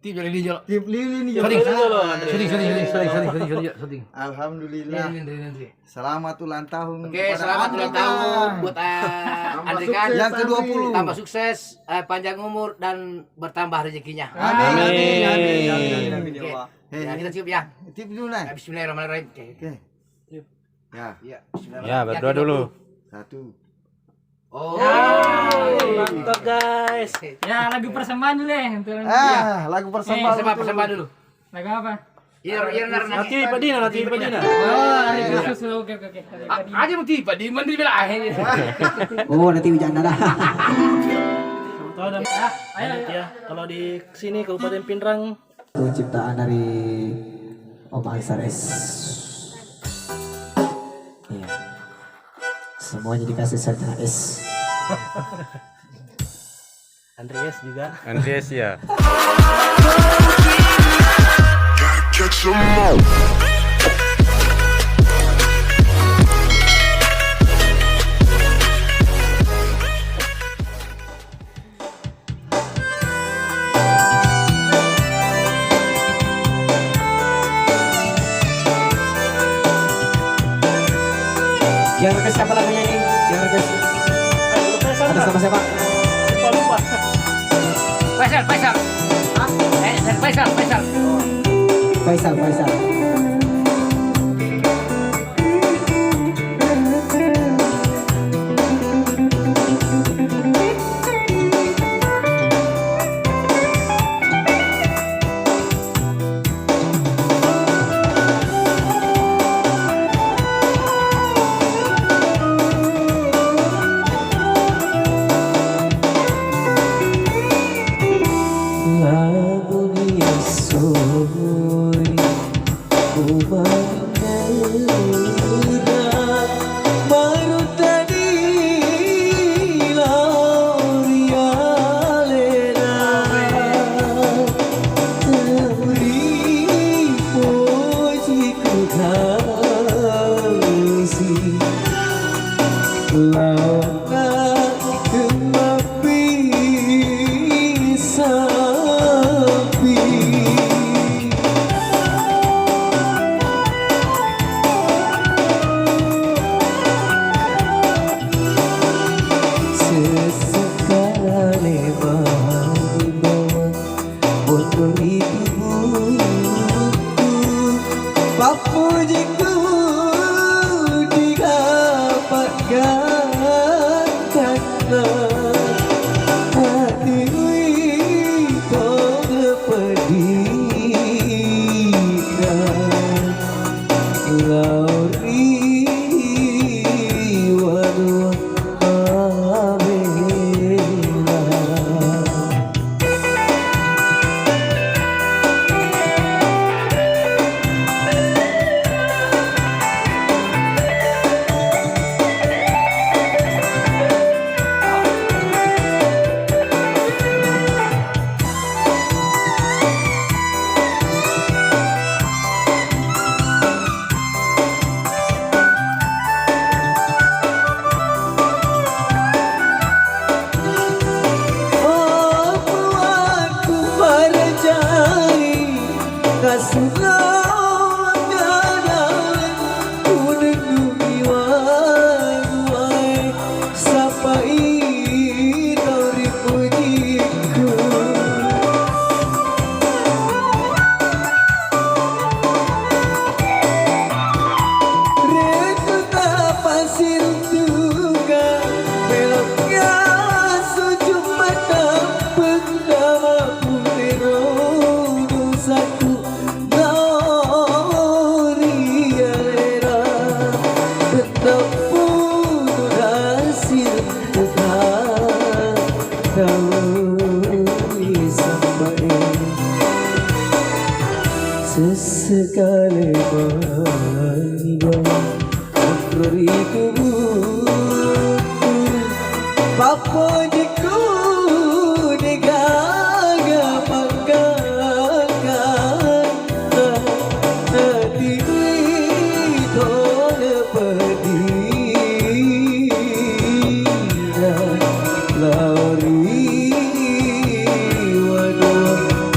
Tip lilin jolo. Tip lilin Syuting. Alhamdulillah. Selamat ulang tahun. Oke, selamat ulang tahun buat Andri kan yang ke-20. Tambah sukses, panjang umur dan bertambah rezekinya. Amin. Ya, kita cium ya. Tip dulu nah. Bismillahirrahmanirrahim. Oke. Ya. Ya, Ya, berdoa dulu. 1. Oh. Mantap guys. Ya, lagu persembahan dulu ya. Lagu persembahan. Persembahan dulu. Lagu apa? Nanti Pak Dina. Oh, hari khusus. Oke. Aja mau tiba di mana bilang akhirnya. Oh, nanti hujan dah. Tahu dan ya. Kalau di sini Kabupaten Pinrang Itu ciptaan dari Om Ansares. Iya. Semuanya dikasih serta S. Andreas juga. Andreas ya. Yang request siapa lagunya ini? Yang request atas nama siapa? Lupa. Faisal. Faisal. Lagu Yesus ku mendengar baru tadi Lauria Lena beri puji ku kasih lautan kemapi sapi. Sesekali membawa untuk hidupku papujiku didapatkan karena hatiku itu kepedihan Lauri waduh Abela. Oh buatku merjai kasih unengi wae sapai tori pujiku Rekuta pasir juga beloknya sujud mata bendama putero dosaku Gloria Lera tetap putu hasil Tuhan kau sampai sesekali membawa beriku papujiku digaga panggangan hati itu pedih Lauri waduh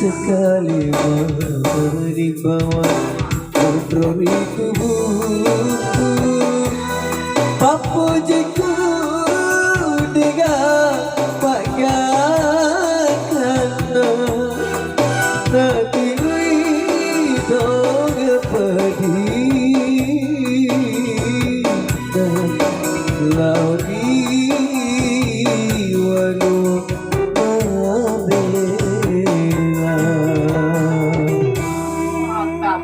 sekali memberi bawa kontroliku Papu jiku dengan pakaian Nanti dong pedih dan lauri wanu mabela. Mantap.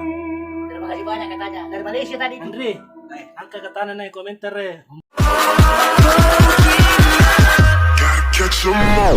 Terima kasih banyak katanya. Dari Malaysia tadi. Andre, angka katana na yung komentar eh. Catch 'em all.